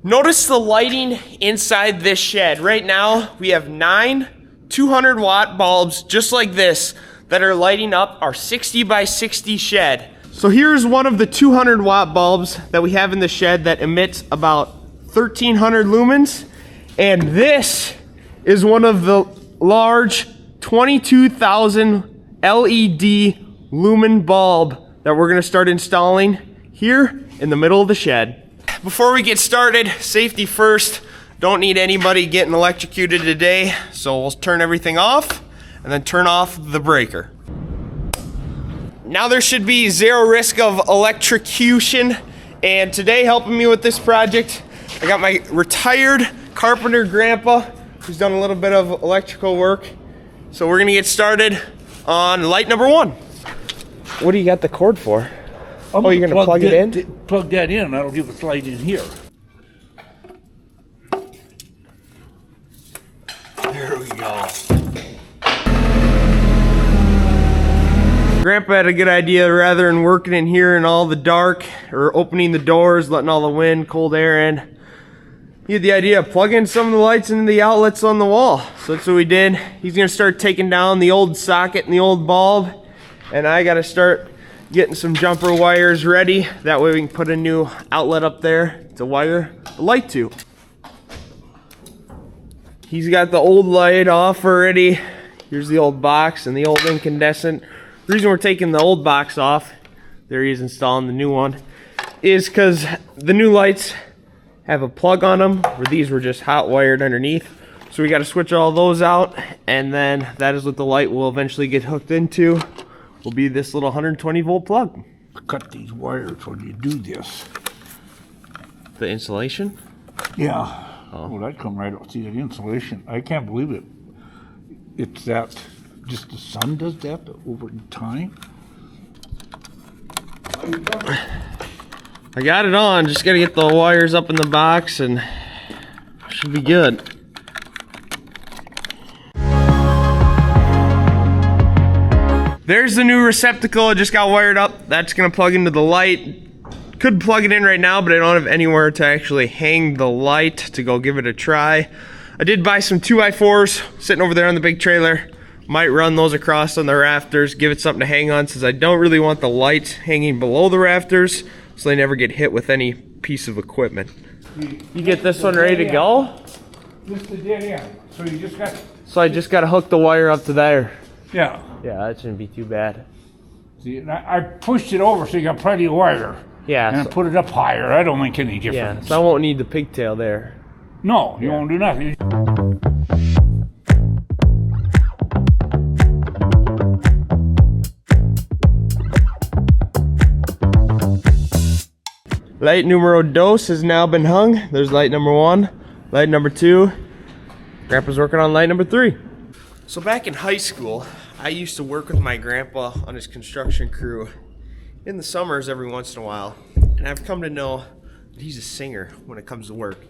Notice the lighting inside this shed. Right now, we have 9 200-watt bulbs just like this that are lighting up our 60 by 60 shed. So here's one of the 200-watt bulbs that we have in the shed that emits about 1,300 lumens. And this is one of the large 22,000 LED lumen bulb that we're gonna start installing here in the middle of the shed. Before we get started, safety first. Don't need anybody getting electrocuted today, so we'll turn everything off and then turn off the breaker. Now there should be zero risk of electrocution, and today helping me with this project, I got my retired carpenter grandpa who's done a little bit of electrical work. So we're gonna get started on light number 1. What do you got the cord for? Oh, you're gonna plug it in? Plug that in, that'll give us light in here. There we go. Grandpa had a good idea. Rather than working in here in all the dark or opening the doors, letting all the wind, cold air in, he had the idea of plugging some of the lights into the outlets on the wall. So that's what we did. He's gonna start taking down the old socket and the old bulb, and I gotta start getting some jumper wires ready. That way we can put a new outlet up there to wire the light to. He's got the old light off already. Here's the old box and the old incandescent. The reason we're taking the old box off, there he is installing the new one, is because the new lights have a plug on them, where these were just hot wired underneath. So we got to switch all those out, and then that is what the light will eventually get hooked into. Will be this little 120 volt plug. Cut these wires when you do this. The insulation? Yeah. Oh. Well, that come right out. See that insulation? I can't believe it. It's that, just the sun does that over time. I got it on, just gotta get the wires up in the box and should be good. There's the new receptacle. It just got wired up. That's gonna plug into the light. Could plug it in right now, but I don't have anywhere to actually hang the light to go give it a try. I did buy some 2x4s sitting over there on the big trailer. Might run those across on the rafters, give it something to hang on, since I don't really want the lights hanging below the rafters so they never get hit with any piece of equipment. You get this one ready to go? This is the dead end. So you just got... So I just gotta hook the wire up to there. Yeah. Yeah, that shouldn't be too bad. See, I pushed it over so you got plenty of wire. Yeah. And I put it up higher. I don't make any difference. Yeah, so I won't need the pigtail there. No, you won't do nothing. Light numero dos has now been hung. There's light number 1, light number 2. Grandpa's working on light number 3. So back in high school, I used to work with my grandpa on his construction crew in the summers every once in a while. And I've come to know that he's a singer when it comes to work.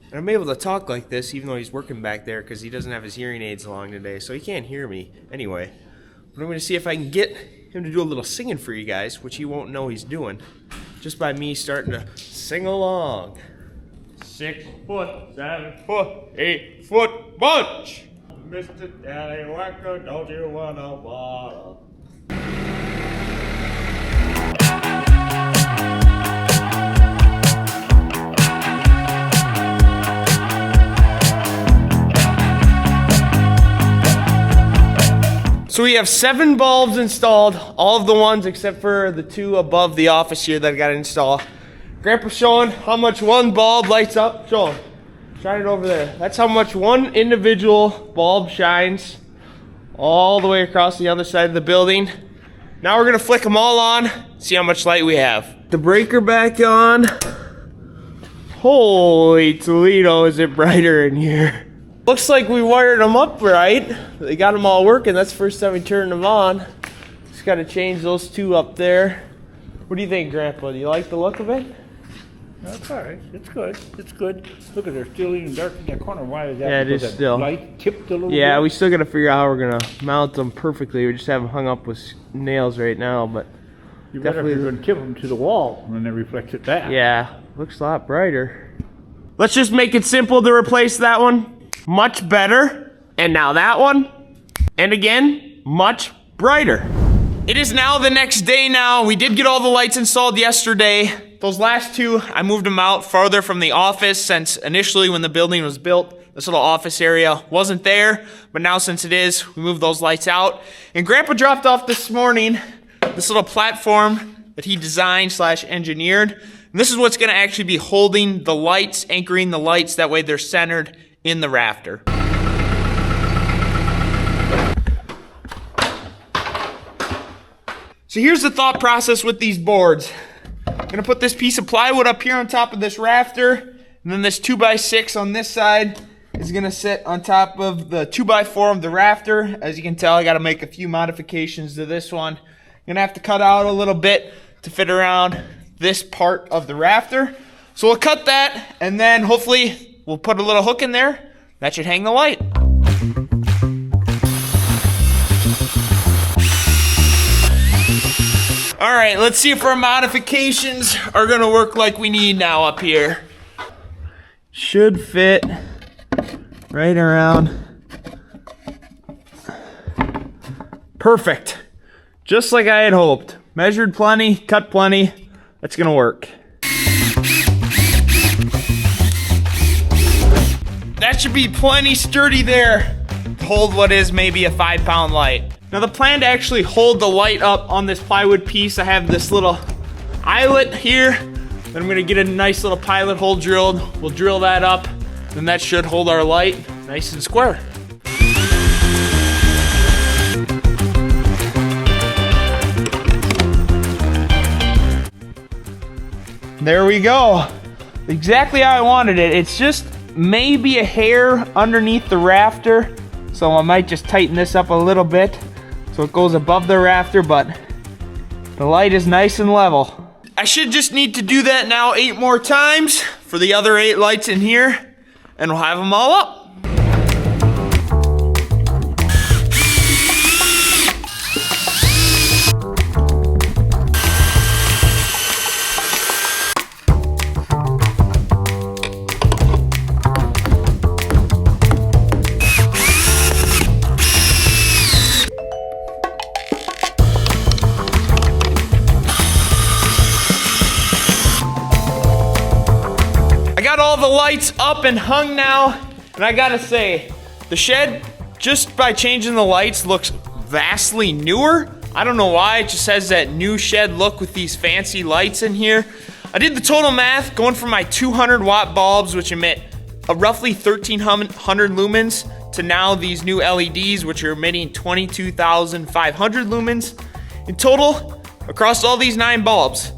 And I'm able to talk like this even though he's working back there because he doesn't have his hearing aids along today, so he can't hear me anyway. But I'm going to see if I can get him to do a little singing for you guys, which he won't know he's doing, just by me starting to sing along. 6 foot, 7 foot, 8 foot bunch. Mr. Daddy don't you wanna waddle? So we have 7 bulbs installed, all of the ones except for the 2 above the office here that I got to install. Grandpa's showing how much one bulb lights up. Show him. Shine it over there. That's how much one individual bulb shines all the way across the other side of the building. Now we're gonna flick them all on, see how much light we have. The breaker back on. Holy Toledo, is it brighter in here. Looks like we wired them up right. They got them all working. That's the first time we turned them on. Just gotta change those 2 up there. What do you think, Grandpa? Do you like the look of it? That's all right. It's good. It's good. Look at, they're still even dark in that corner. Why is that? Yeah, it is still. Light tipped a little bit? Yeah, we still gotta figure out how we're gonna mount them perfectly. We just have them hung up with nails right now, but you better if you're gonna tip them to the wall and then they reflect it back. Yeah, looks a lot brighter. Let's just make it simple to replace that one. Much better. And now that one. And again, much brighter. It is now the next day now. We did get all the lights installed yesterday. Those last two, I moved them out farther from the office since initially when the building was built, this little office area wasn't there. But now since it is, we moved those lights out. And Grandpa dropped off this morning this little platform that he designed / engineered. And this is what's gonna actually be holding the lights, anchoring the lights. That way they're centered in the rafter. So here's the thought process with these boards. I'm gonna put this piece of plywood up here on top of this rafter, and then this 2x6 on this side is gonna sit on top of the 2x4 of the rafter. As you can tell, I gotta make a few modifications to this one. I'm gonna have to cut out a little bit to fit around this part of the rafter. So we'll cut that, and then hopefully we'll put a little hook in there. That should hang the light. All right, let's see if our modifications are gonna work like we need now up here. Should fit right around. Perfect. Just like I had hoped. Measured plenty, cut plenty. That's gonna work. That should be plenty sturdy there to hold what is maybe a 5-pound light. Now the plan to actually hold the light up on this plywood piece, I have this little eyelet here. Then I'm gonna get a nice little pilot hole drilled. We'll drill that up, then that should hold our light nice and square. There we go. Exactly how I wanted it. It's just maybe a hair underneath the rafter, so I might just tighten this up a little bit so it goes above the rafter, but the light is nice and level. I should just need to do that now 8 more times for the other 8 lights in here, and we'll have them all up. Got all the lights up and hung now, and I gotta say, the shed, just by changing the lights, looks vastly newer. I don't know why, it just has that new shed look with these fancy lights in here. I did the total math, going from my 200 watt bulbs, which emit a roughly 1,300 lumens, to now these new LEDs, which are emitting 22,500 lumens. In total, across all these 9 bulbs,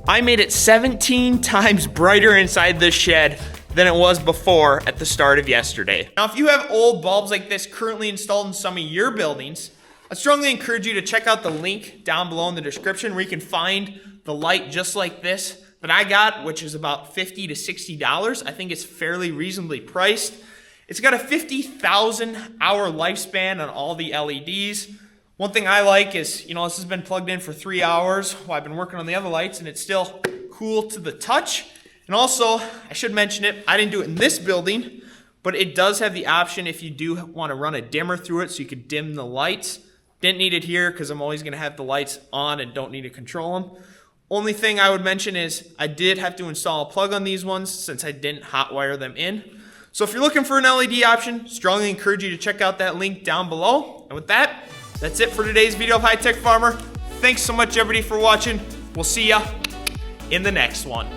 I made it 17 times brighter inside this shed than it was before at the start of yesterday. Now, if you have old bulbs like this currently installed in some of your buildings, I strongly encourage you to check out the link down below in the description where you can find the light just like this that I got, which is about $50 to $60. I think it's fairly reasonably priced. It's got a 50,000 hour lifespan on all the LEDs. One thing I like is, this has been plugged in for 3 hours while I've been working on the other lights, and it's still cool to the touch. And also, I should mention it, I didn't do it in this building, but it does have the option if you do want to run a dimmer through it so you could dim the lights. Didn't need it here because I'm always going to have the lights on and don't need to control them. Only thing I would mention is I did have to install a plug on these ones since I didn't hotwire them in. So if you're looking for an LED option, strongly encourage you to check out that link down below. And with that, that's it for today's video of High Tech Farmer. Thanks so much everybody for watching. We'll see ya in the next one.